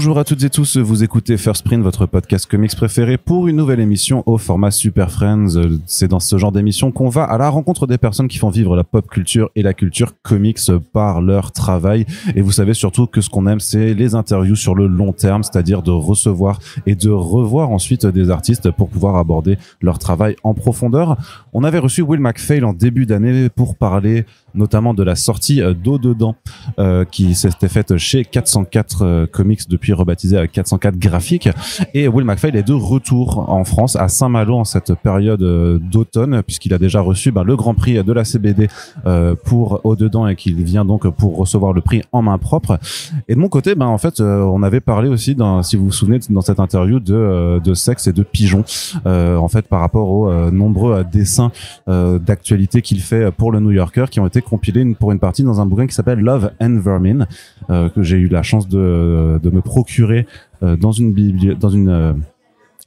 Bonjour à toutes et tous, vous écoutez First Print, votre podcast comics préféré pour une nouvelle émission au format Super Friends. C'est dans ce genre d'émission qu'on va à la rencontre des personnes qui font vivre la pop culture et la culture comics par leur travail. Et vous savez surtout que ce qu'on aime, c'est les interviews sur le long terme, c'est-à-dire de recevoir et de revoir ensuite des artistes pour pouvoir aborder leur travail en profondeur. On avait reçu Will McPhail en début d'année pour parler notamment de la sortie d'Au Dedans, qui s'était faite chez 404 Comics, depuis rebaptisé avec 404 Graphiques. Et Will McPhail est de retour en France, à Saint-Malo, en cette période d'automne, puisqu'il a déjà reçu le Grand Prix de la CBD pour Au Dedans, et qu'il vient donc pour recevoir le prix en main propre. Et de mon côté, en fait, on avait parlé aussi, si vous vous souvenez, dans cette interview de Sexe et de pigeons, en fait, par rapport aux nombreux dessins d'actualité qu'il fait pour le New Yorker, qui ont été compilés pour une partie dans un bouquin qui s'appelle Love Vermin, que j'ai eu la chance de me procurer dans une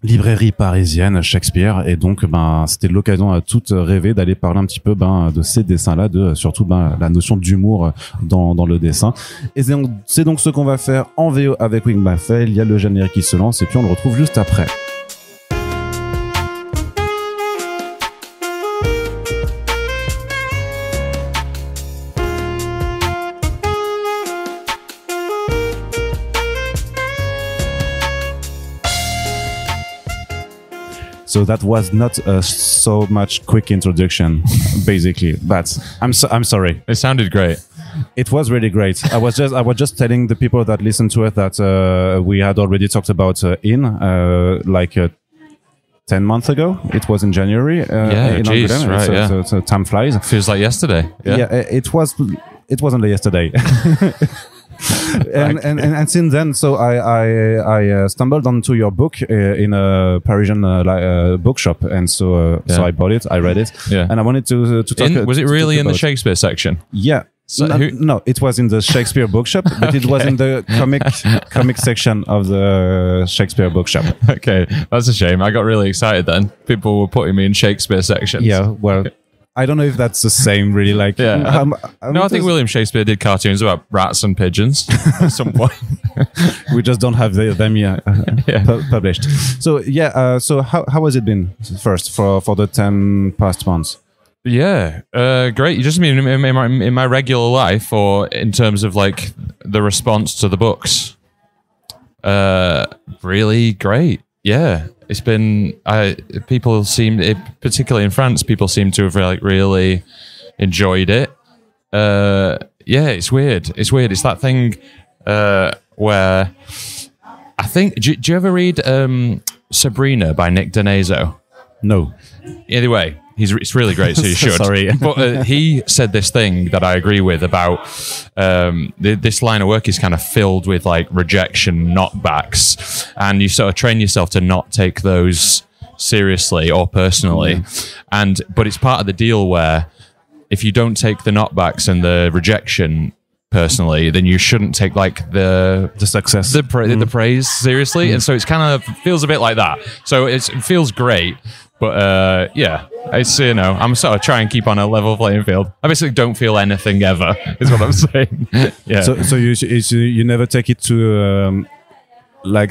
librairie parisienne, Shakespeare. Et donc c'était l'occasion à toute rêver d'aller parler un petit peu de ces dessins-là, de surtout la notion d'humour dans le dessin. Et c'est donc ce qu'on va faire en VO avec Will McPhail. Il y a le générique qui se lance et puis on le retrouve juste après. So that was not so much quick introduction, basically. But I'm sorry. It sounded great. It was really great. I was just telling the people that listen to it that we had already talked about 10 months ago. It was in January. In geez, right, so time flies. Feels like yesterday. Yeah, it wasn't yesterday. and since then, so I stumbled onto your book in a Parisian bookshop, and so I bought it. I read it, and I wanted to talk. Was it really in the Shakespeare section? Yeah. So no, it was in the Shakespeare bookshop, but it was in the comic section of the Shakespeare bookshop. Okay, that's a shame. I got really excited then. People were putting me in Shakespeare sections. Yeah, well, I don't know if that's the same, really. I think William Shakespeare did cartoons about rats and pigeons at some point. We just don't have them yet published. So so how has it been first for the 10 past months? Yeah, great. You just mean in my regular life, or in terms of like the response to the books? Really great. Yeah, it's been. People seem, particularly in France, people seem to have really enjoyed it. It's weird. It's that thing where I think. Do you ever read Sabrina by Nick Donazo? No. Anyway, it's really great, so you should. Sorry. But he said this thing that I agree with about this line of work is kind of filled with like rejection, knockbacks, and you sort of train yourself to not take those seriously or personally. But it's part of the deal where if you don't take the knockbacks and the rejection personally, then you shouldn't take like the success, the praise seriously. And so it's kind of feels a bit like that. So it feels great. But it's, I'm sort of trying to keep on a level playing field. I basically don't feel anything ever, is what I'm saying. Yeah. So you never take it to I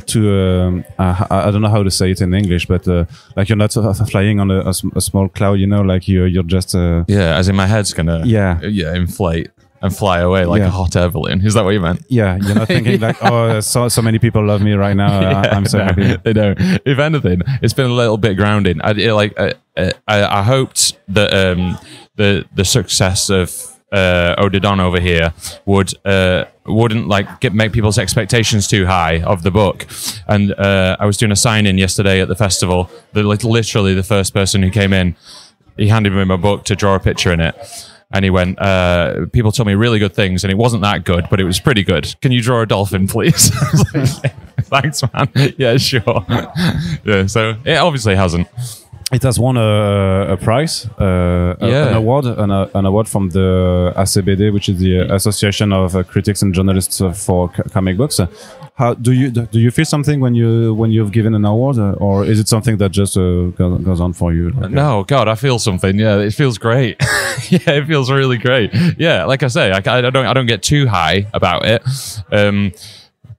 don't know how to say it in English, but like you're not flying on a small cloud, like you're just as in my head's gonna inflate and fly away like a hot air balloon. Is that what you meant? Yeah, you're not thinking like, so many people love me right now. I'm so happy. They don't. If anything, it's been a little bit grounding. I hoped that the success of Au Dedans over here wouldn't make people's expectations too high of the book. And I was doing a sign-in yesterday at the festival. Literally the first person who came in, he handed me my book to draw a picture in it. And he went, people told me really good things, and it wasn't that good, but it was pretty good. Can you draw a dolphin, please? I was like, thanks, man. Yeah, sure. Yeah, so it obviously hasn't. It has won a prize, an award from the ACBD, which is the Association of Critics and Journalists for Comic Books. How do you feel something when you've given an award, or is it something that just goes on for you? No, God, I feel something. Yeah, it feels great. Yeah, it feels really great. Yeah, like I say, I don't get too high about it.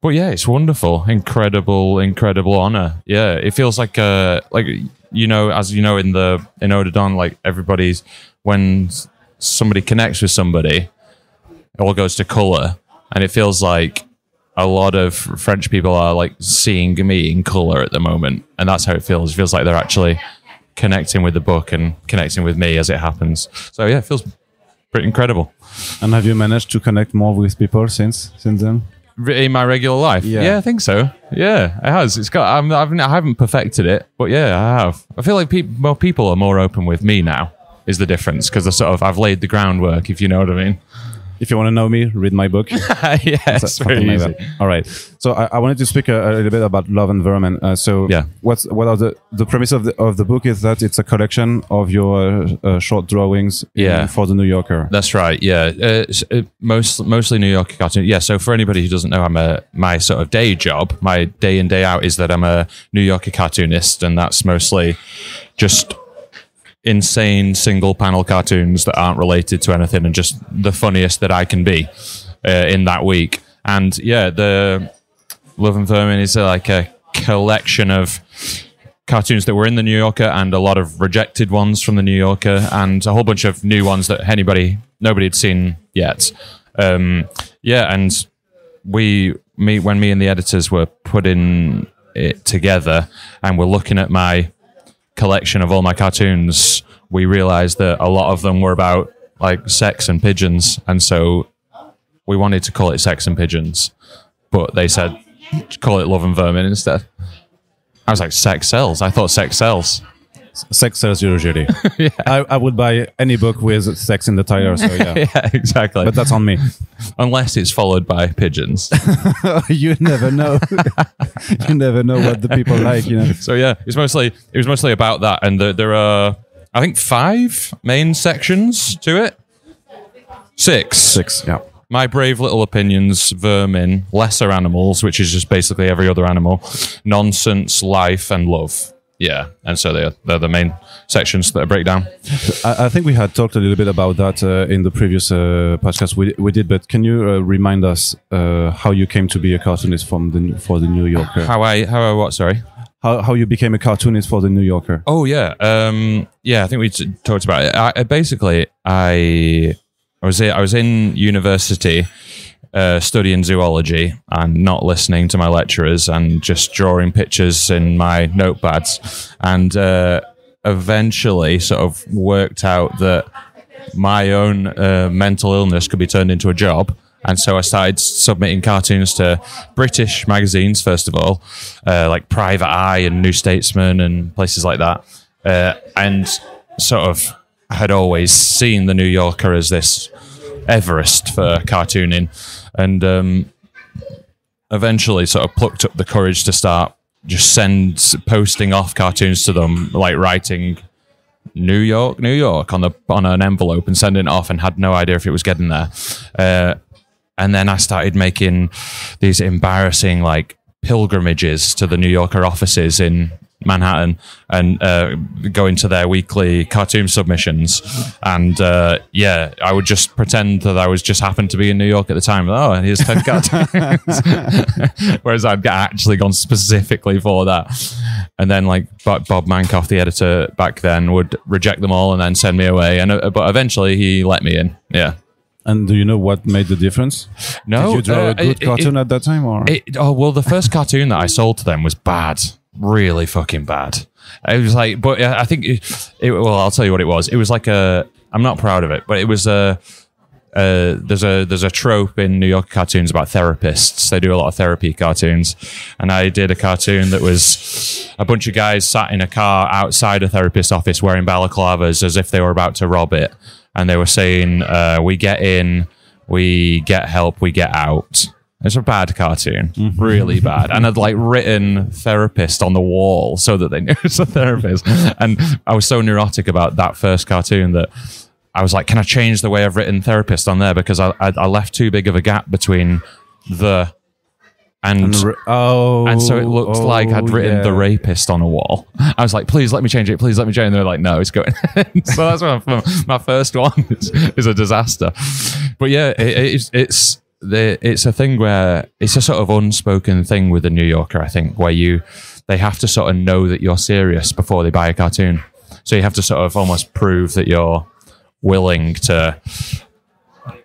But yeah, it's wonderful, incredible honor. Yeah, it feels like you know, as you know in Ode Don, like everybody's when somebody connects with somebody, it all goes to color, and it feels like a lot of French people are like seeing me in color at the moment, and that's how it feels. It feels like they're actually connecting with the book and connecting with me as it happens. So yeah, it feels pretty incredible. And have you managed to connect more with people since then? In my regular life? Yeah, I think so. Yeah, it has. It's got. I haven't perfected it, but yeah, I have. I feel like people are more open with me now. Is the difference because I've laid the groundwork, if you know what I mean. If you want to know me, read my book. Yes, very easy. Like all right. So I wanted to speak a little bit about Love Vermin. What are the premise of the book is that it's a collection of your short drawings for the New Yorker. That's right. Yeah, mostly New Yorker cartoon. Yeah. So for anybody who doesn't know, my sort of day job, my day in day out is that I'm a New Yorker cartoonist, and that's mostly just insane single panel cartoons that aren't related to anything and just the funniest that I can be in that week. And yeah, the Love Vermin is like a collection of cartoons that were in the New Yorker and a lot of rejected ones from the New Yorker and a whole bunch of new ones that nobody had seen yet. And when me and the editors were putting it together and we're looking at my collection of all my cartoons, we realized that a lot of them were about like sex and pigeons, and so we wanted to call it Sex and Pigeons, but they said call it Love Vermin instead. I was like, sex sells. I thought sex sells. Sex sells usually. Yeah. I would buy any book with sex in the title, so yeah. Yeah, exactly. But that's on me. Unless it's followed by pigeons. You never know. You never know what the people like, you know. So yeah, it was mostly about that, and there are, I think, 5 main sections to it. 6, yeah. My Brave Little Opinions, Vermin, Lesser Animals, which is just basically every other animal, Nonsense, Life, and Love. Yeah, and so they're the main sections that I break down. I think we had talked a little bit about that in the previous podcast we did, but can you remind us how you came to be a cartoonist for the New Yorker? How I what? Sorry. How you became a cartoonist for the New Yorker? Oh yeah, I think we talked about it. I was in university. Studying zoology and not listening to my lecturers and just drawing pictures in my notepads, and eventually sort of worked out that my own mental illness could be turned into a job. And so I started submitting cartoons to British magazines, first of all, like Private Eye and New Statesman and places like that, and sort of had always seen the New Yorker as this Everest for cartooning, and eventually sort of plucked up the courage to start just posting off cartoons to them, like writing New York on an envelope and sending it off, and had no idea if it was getting there. And then I started making these embarrassing like pilgrimages to the New Yorker offices in Manhattan and going to their weekly cartoon submissions, and I would just pretend that I was just happened to be in New York at the time. Oh, and here's 10 cartoons. Whereas I'd actually gone specifically for that, and then like Bob Mankoff, the editor back then, would reject them all and then send me away. And but eventually he let me in. Yeah. And do you know what made the difference? No. Did you draw a good cartoon at that time, or? The first cartoon that I sold to them was bad. Really fucking bad. It was like, but I think well, I'll tell you what it was. It was like I'm not proud of it, but it was there's a trope in New York cartoons about therapists. They do a lot of therapy cartoons, and I did a cartoon that was a bunch of guys sat in a car outside a therapist's office wearing balaclavas as if they were about to rob it, and they were saying, "We get in, we get help, we get out." It's a bad cartoon, really bad. And I'd like written therapist on the wall so that they knew it's a therapist. And I was so neurotic about that first cartoon that I was like, can I change the way I've written therapist on there? Because I left too big of a gap between the and so it looked like I'd written the rapist on a wall. I was like, please let me change it. Please let me change it. And they're like, no, it's going. So that's my first one is a disaster. But yeah, it's it's a thing where it's a sort of unspoken thing with the New Yorker, I think, where they have to sort of know that you're serious before they buy a cartoon. So you have to sort of almost prove that you're willing to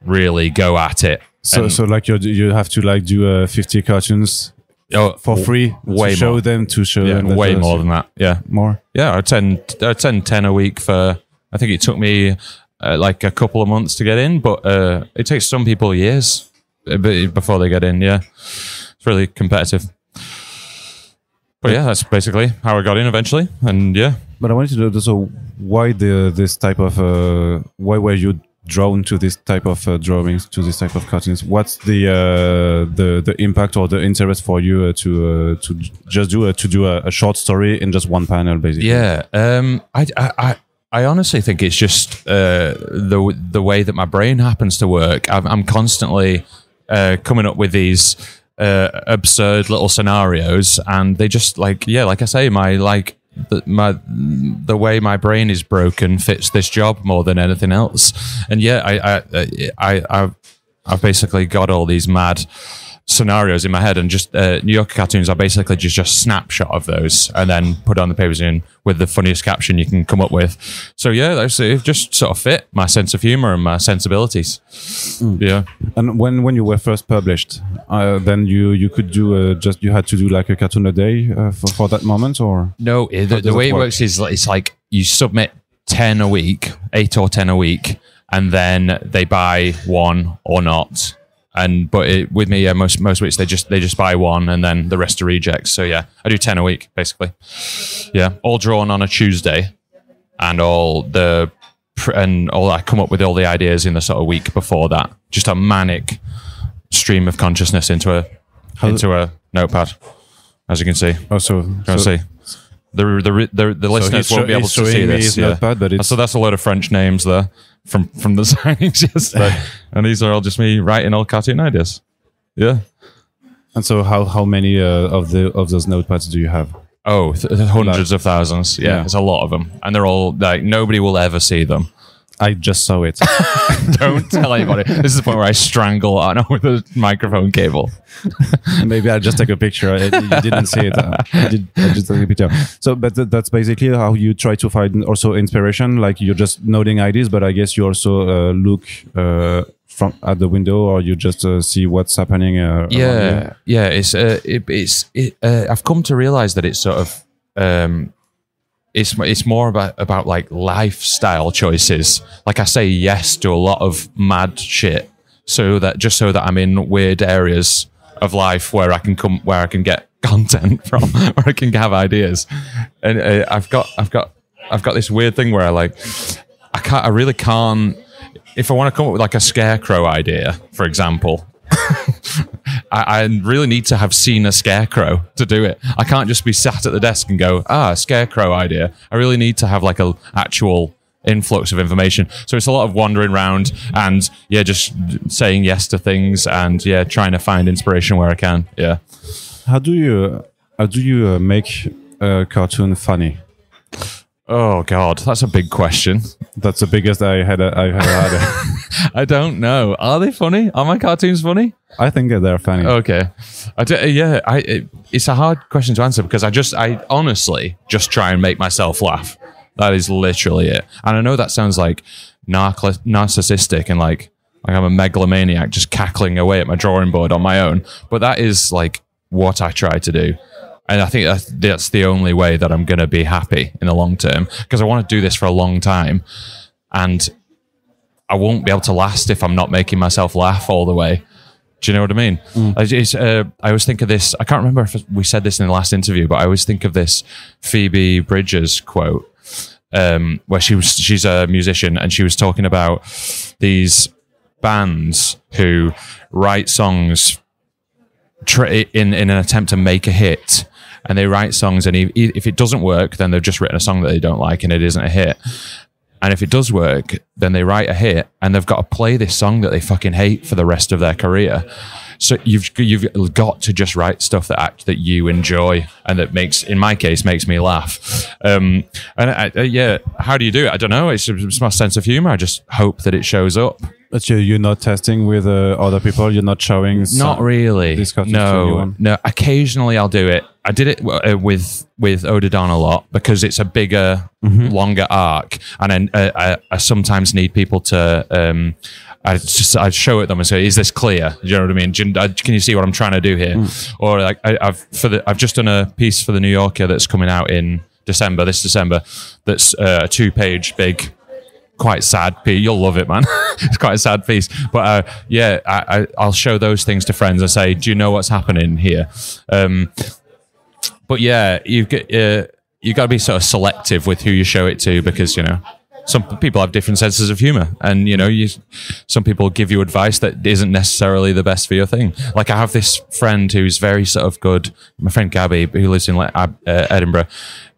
really go at it. So like you have to like do 50 cartoons for free way to show more. them Way more than that. Yeah, more. Yeah, I'd send 10 a week for. I think it took me like a couple of months to get in, but it takes some people years before they get in. Yeah, it's really competitive. But yeah, that's basically how I got in eventually, and yeah. But I wanted to know, so why this type of why were you drawn to this type of drawings, to this type of cartoons? What's the impact or the interest for you to just do a short story in just one panel, basically? Yeah, I honestly think it's just the way that my brain happens to work. I'm constantly coming up with these absurd little scenarios, and they just like I say, the way my brain is broken fits this job more than anything else. And I've basically got all these mad scenarios in my head, and just New Yorker cartoons are basically just a snapshot of those, and then put on the papers in with the funniest caption you can come up with. So yeah, it just sort of fit my sense of humor and my sensibilities. Yeah. And when you were first published, then you could do you had to do like a cartoon a day for that moment, or no? The way it works is it's like you submit 10 a week, 8 or 10 a week, and then they buy one or not. But with me, most weeks they just buy one, and then the rest are rejects. So yeah, I do 10 a week basically. Yeah, all drawn on a Tuesday, and I come up with all the ideas in the sort of week before that. Just a manic stream of consciousness into a notepad, as you can see. Oh, so see. The listeners won't be able to see this. Yeah. Notepad, but so that's a load of French names there from the signings yesterday, and these are all just me writing all cartoon ideas. Yeah. And so how many of those notepads do you have? Oh, hundreds of thousands. Yeah, there's a lot of them, and they're all like nobody will ever see them. I just saw it. Don't tell anybody. This is the point where I strangle Arno with a microphone cable. Maybe I'll just take a picture. You didn't see it. I just took a picture. So, but that's basically how you try to find also inspiration. Like you're just noting ideas, but I guess you also look from at the window, or you just see what's happening. Yeah. I've come to realize that it's sort of. It's more about like lifestyle choices. Like I say yes to a lot of mad shit, so that I'm in weird areas of life where I can get content from, where I can have ideas. And I've got this weird thing where I really can't. If I want to come up with like a scarecrow idea, for example. I really need to have seen a scarecrow to do it. I can't just be sat at the desk and go, a scarecrow idea. I really need to have like a actual influx of information. So it's a lot of wandering around and just saying yes to things and trying to find inspiration where I can. Yeah. How do you make a cartoon funny? Oh God, that's a big question. That's the biggest I've had. I don't know. Are they funny? Are my cartoons funny? I think they're funny. Okay. It's a hard question to answer because I honestly just try and make myself laugh. That is literally it. And I know that sounds like narcissistic and like I'm a megalomaniac just cackling away at my drawing board on my own. But that is like what I try to do. And I think that's the only way that I'm going to be happy in the long term, because I want to do this for a long time and I won't be able to last if I'm not making myself laugh all the way. Do you know what I mean? I always think of this. I can't remember if we said this in the last interview, but I always think of this Phoebe Bridgers quote where she's a musician and she was talking about these bands who write songs in an attempt to make a hit. And they write songs, and if it doesn't work, then they've just written a song that they don't like, and it isn't a hit. And if it does work, then they write a hit, and they've got to play this song that they fucking hate for the rest of their career. So you've got to just write stuff that you enjoy, and that in my case, makes me laugh. How do you do it? I don't know. It's my sense of humor. I just hope that it shows up. But you're not testing with other people. You're not showing. Not really. This cartoon to anyone? No. Occasionally, I'll do it. I did it with Odadon a lot because it's a bigger, longer arc, and then I sometimes need people to. I show it them and say, "Is this clear?" Do you know what I mean? Can you see what I'm trying to do here? Or like I've just done a piece for the New Yorker that's coming out in this December. That's a 2-page big. Quite sad piece. You'll love it, man. It's quite a sad piece. But I'll show those things to friends and say, "Do you know what's happening here?" But yeah, you got to be sort of selective with who you show it to because some people have different senses of humor, and some people give you advice that isn't necessarily the best for your thing. Like I have this friend who's very sort of good. My friend Gabby, who lives in Edinburgh.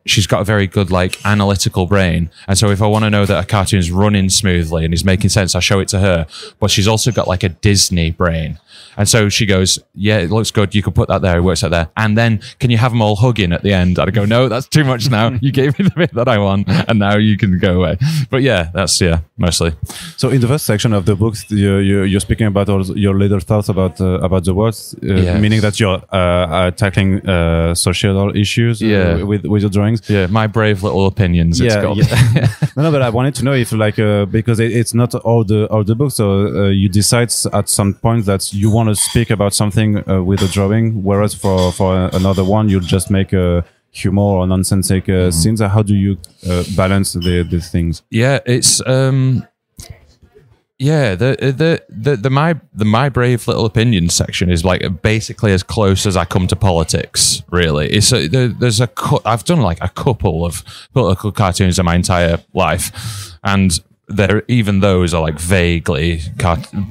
She's got a very good analytical brain, and so if I want to know that a cartoon's running smoothly and is making sense, I show it to her. But she's also got a Disney brain, and so she goes, "Yeah, it looks good. You can put that there. It works out there. And then can you have them all hugging at the end?" And I go, "No, that's too much now. You gave me the bit that I want, and now you can go away." But yeah, that's mostly. So in the first section of the books, you're speaking about all your little thoughts about the words, meaning that you're tackling social issues with your drawings. Yeah, my brave little opinions. It's called. Yeah. No, but I wanted to know if because it's not all the books, so you decide at some point that you want to speak about something with a drawing, whereas for another one you'll just make a humor or nonsensical scenes. How do you balance the things? Yeah, it's the my brave little opinions section is basically as close as I come to politics. Really, it's I've done a couple of political cartoons in my entire life, and even those are vaguely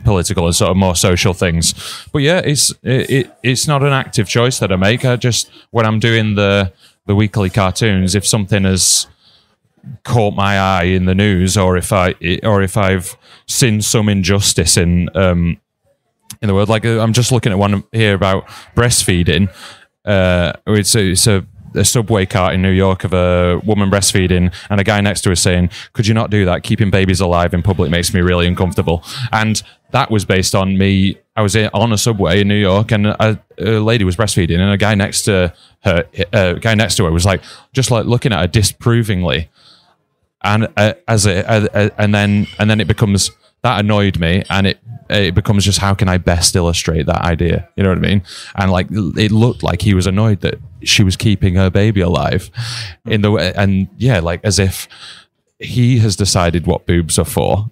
political and sort of more social things. But yeah, it's not an active choice that I make. I just, when I'm doing the weekly cartoons, if something has caught my eye in the news, or if I've seen some injustice in the world, I'm just looking at one here about breastfeeding. It's a subway cart in New York of a woman breastfeeding, and a guy next to her saying, "Could you not do that? Keeping babies alive in public makes me really uncomfortable." And that was based on me. I was on a subway in New York, and a lady was breastfeeding, and a guy next to her was just looking at her disapprovingly. And and then it becomes, that annoyed me, and it becomes just, how can I best illustrate that idea? You know what I mean? And it looked like he was annoyed that she was keeping her baby alive in the way, and as if he has decided what boobs are for,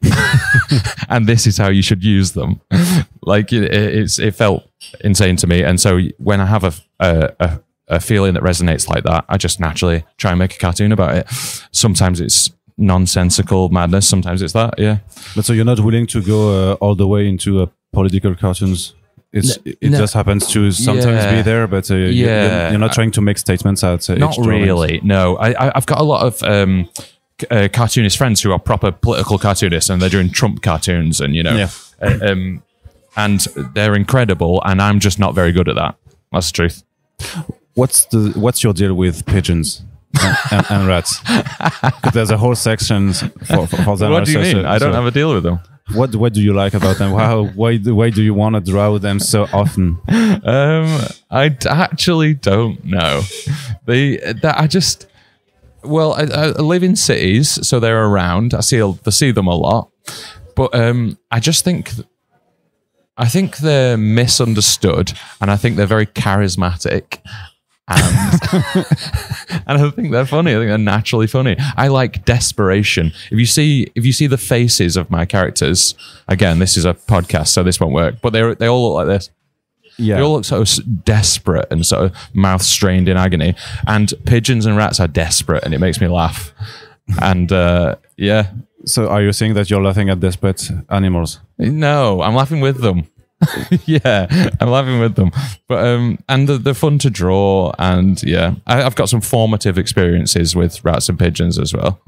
and this is how you should use them. It felt insane to me, and so when I have a feeling that resonates like that, I just naturally try and make a cartoon about it. Sometimes it's nonsensical madness, sometimes it's that. Yeah. But so you're not willing to go all the way into political cartoons? It just happens to sometimes be there, but you're not trying to make statements at not really. No, I've got a lot of cartoonist friends who are proper political cartoonists, and they're doing Trump cartoons, and and they're incredible, and I'm just not very good at that. That's the truth. What's your deal with pigeons and rats? Because there's a whole section for them. What do you mean? I don't have a deal with them. What do you like about them? Why do you want to draw them so often? I actually don't know. I live in cities, so they're around. I see them a lot, but I think they're misunderstood, and I think they're very charismatic. And I think they're funny. I think they're naturally funny. I like desperation. If you see the faces of my characters, again, this is a podcast, so this won't work, but they all look like this. Yeah. They all look so desperate and sort of mouth strained in agony. And pigeons and rats are desperate, and it makes me laugh. And yeah. So are you saying that you're laughing at desperate animals? No, I'm laughing with them. Yeah, I'm laughing with them. But and they're fun to draw, and yeah, I've got some formative experiences with rats and pigeons as well.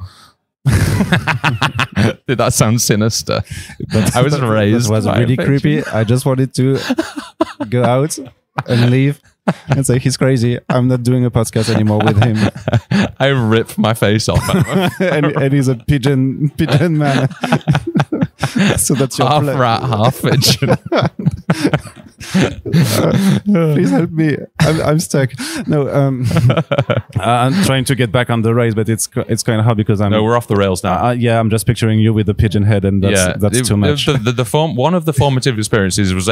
Did that sound sinister? I was raised. That was really creepy. I just wanted to go out and leave and say he's crazy. I'm not doing a podcast anymore with him. I rip my face off, and he's a pigeon man. So that's your half plan. rat, half pigeon. Please help me. I'm stuck. No, I'm trying to get back on the race, but it's kind of hard because I'm. No, we're off the rails now. Yeah, I'm just picturing you with the pigeon head, and that's too much. One of the formative experiences was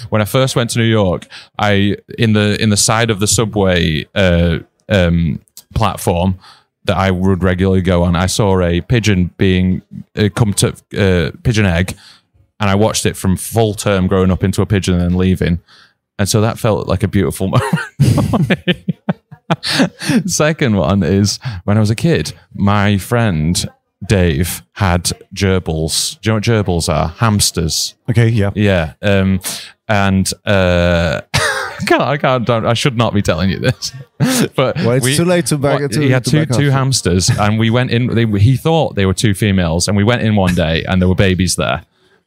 when I first went to New York. In the side of the subway platform that I would regularly go on, I saw a pigeon being pigeon egg. And I watched it from full term growing up into a pigeon and then leaving. And so that felt like a beautiful moment for me. Second one is when I was a kid, my friend Dave had gerbils. Do you know what gerbils are? Hamsters. Okay, yeah. Yeah. I should not be telling you this. But it's too late to back it. He had two hamsters, and we went in. He thought they were two females, and we went in one day, and there were babies there.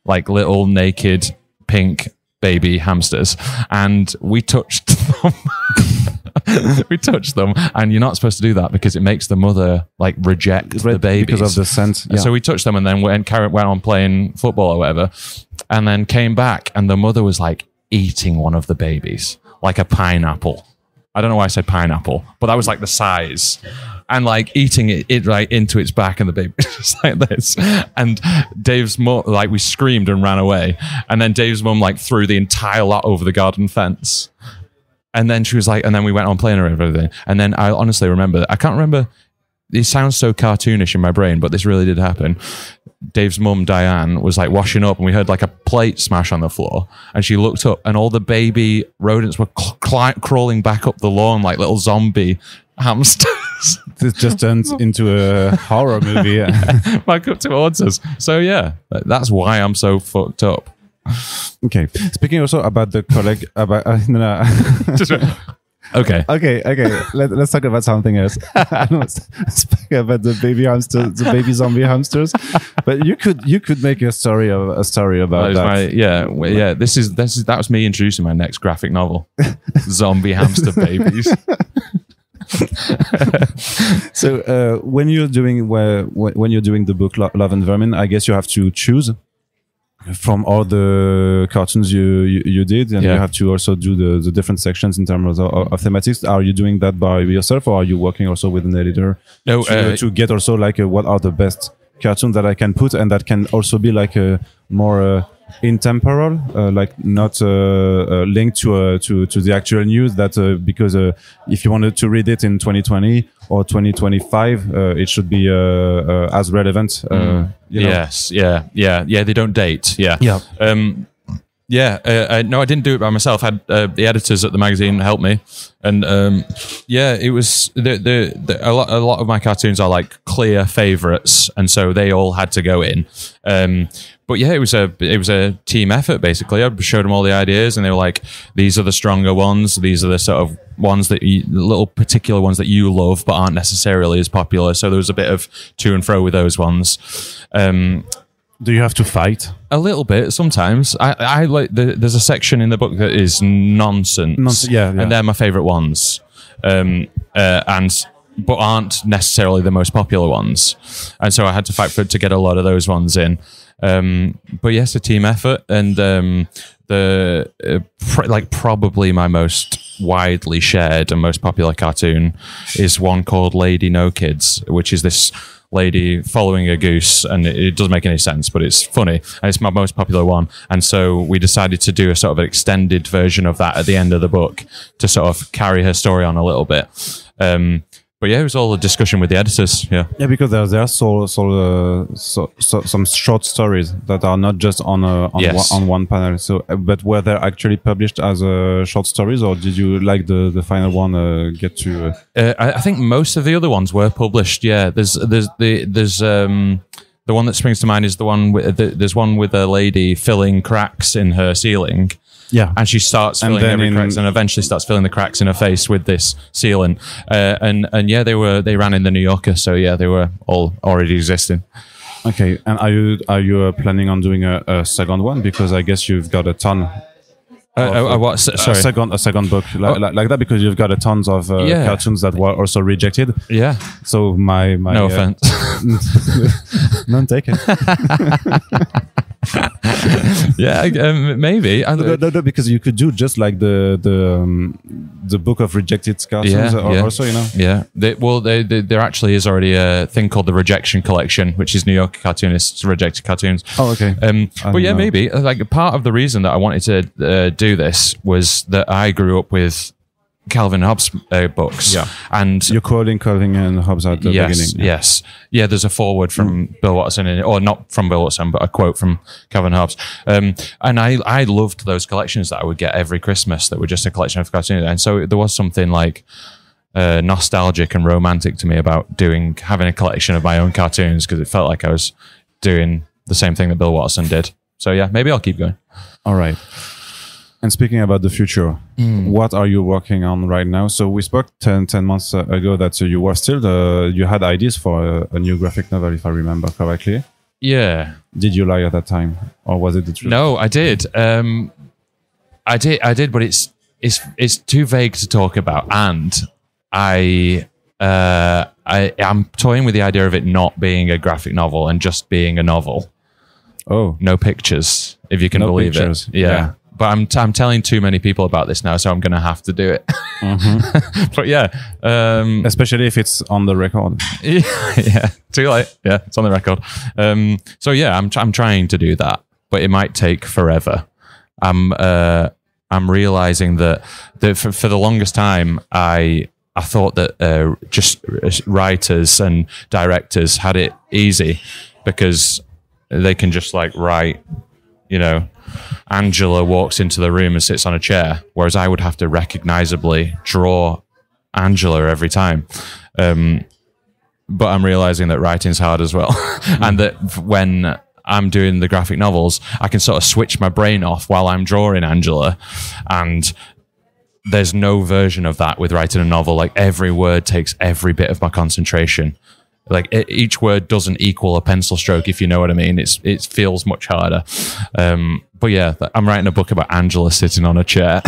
Like little naked pink baby hamsters, and we touched them. And you're not supposed to do that because it makes the mother like reject the babies because of the scent. Yeah. So we touched them and then went on playing football or whatever, and then came back and the mother was like eating one of the babies like a pineapple. I don't know why I said pineapple, but that was like the size. And like eating it right into its back, and the baby was just like this. And Dave's mum, like we screamed and ran away. And then Dave's mum like threw the entire lot over the garden fence. And then she was like, and then we went on playing her and everything. And then I honestly remember, I can't remember. It sounds so cartoonish in my brain, but this really did happen. Dave's mum, Diane, was like washing up, and we heard like a plate smash on the floor. And she looked up, and all the baby rodents were crawling back up the lawn like little zombie hamsters. This just turns into a horror movie. Back up towards us. So yeah, that's why I'm so fucked up. Okay. Speaking also about the colleague, no. Okay. Let's talk about something else. Speak about the baby hamster, the baby zombie hamsters. But you could make a story about that. That was me introducing my next graphic novel, Zombie Hamster Babies. So when you're doing the book Love Vermin, I guess you have to choose from all the cartoons you did, and you have to also do the different sections in terms of thematics. Are you doing that by yourself, or are you working also with an editor to get also like what are the best cartoons that I can put, and that can also be like a more intemporal, like not linked to the actual news, that because if you wanted to read it in 2020 or 2025, it should be as relevant. Yes, yeah, they don't date. No, I didn't do it by myself. I had the editors at the magazine help me, and it was a lot of my cartoons are like clear favorites, and so they all had to go in. But yeah, it was a team effort basically. I showed them all the ideas, and they were like, "These are the stronger ones. These are the sort of ones that little particular ones that you love, but aren't necessarily as popular." So there was a bit of to and fro with those ones. Do you have to fight? A little bit sometimes. I like there's a section in the book that is nonsense. Yeah. And they're my favorite ones. But aren't necessarily the most popular ones. And so I had to fight to get a lot of those ones in. But yes, a team effort, and probably my most widely shared and most popular cartoon is one called Lady No Kids, which is this lady following a goose, and it doesn't make any sense, but it's funny, and it's my most popular one. And so we decided to do a sort of an extended version of that at the end of the book to sort of carry her story on a little bit. But yeah, it was all a discussion with the editors. Yeah, because there are some short stories that are not just on one panel. So, but were they actually published as short stories, or did you like the final one get to? I think most of the other ones were published. Yeah, there's the one that springs to mind is the one there's one with a lady filling cracks in her ceiling. Yeah, and she starts filling every cracks, and eventually starts filling the cracks in her face with this sealant. And yeah, they ran in the New Yorker, so yeah, they were all already existing. Okay, and are you planning on doing a second one, because I guess you've got a ton. Sorry, a second book like that, because you've got a tons of cartoons that were also rejected. Yeah. So my no offense. None taken. Yeah, maybe. No, because you could do just like the book of rejected cartoons also, you know. Yeah. There actually is already a thing called the Rejection Collection, which is New York cartoonists' rejected cartoons. Oh, okay. But yeah, maybe. Like part of the reason that I wanted to do this was that I grew up with Calvin Hobbes books. Yeah. And you're quoting Calvin and Hobbes at the beginning. Yes. Yeah, there's a foreword from Bill Watson, or not from Bill Watson, but a quote from Calvin Hobbes. And I loved those collections that I would get every Christmas that were just a collection of cartoons. And so there was something like nostalgic and romantic to me about having a collection of my own cartoons, because it felt like I was doing the same thing that Bill Watson did. So yeah, maybe I'll keep going. All right. And speaking about the future, what are you working on right now? So we spoke 10 months ago that you were still, you had ideas for a new graphic novel, if I remember correctly. Yeah. Did you lie at that time, or was it the truth? No, I did. I did, but it's too vague to talk about, and I'm toying with the idea of it not being a graphic novel and just being a novel. Oh, no pictures, if you can believe pictures. It. Yeah. But I'm telling too many people about this now, so I'm going to have to do it. But yeah. Especially if it's on the record. Yeah, too late. Yeah, it's on the record. So yeah, I'm trying to do that, but it might take forever. I'm realizing that for the longest time, I thought that just writers and directors had it easy because they can just like write, you know, Angela walks into the room and sits on a chair, whereas I would have to recognizably draw Angela every time. But I'm realizing that writing's hard as well. And that when I'm doing the graphic novels, I can sort of switch my brain off while I'm drawing Angela. And there's no version of that with writing a novel. Like every word takes every bit of my concentration. Like each word doesn't equal a pencil stroke, if you know what I mean. It feels much harder. But yeah, I'm writing a book about Angela sitting on a chair.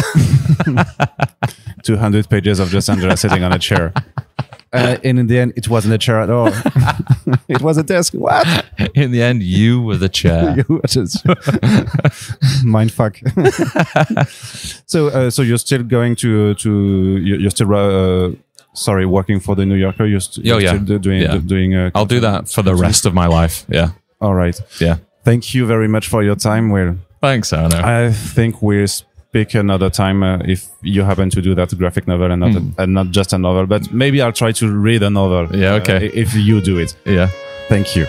200 pages of just Angela sitting on a chair. And in the end, it wasn't a chair at all. It was a desk. What? In the end, you were the chair. You were just mindfuck. So you're still going you're still working for the New Yorker. You're still doing. I'll do that for the rest of my life. Yeah. All right. Yeah. Thank you very much for your time, Will. Thanks, Arno. I think we'll speak another time if you happen to do that graphic novel and not just a novel. But maybe I'll try to read a novel. Yeah. Okay. If you do it. Yeah. Thank you.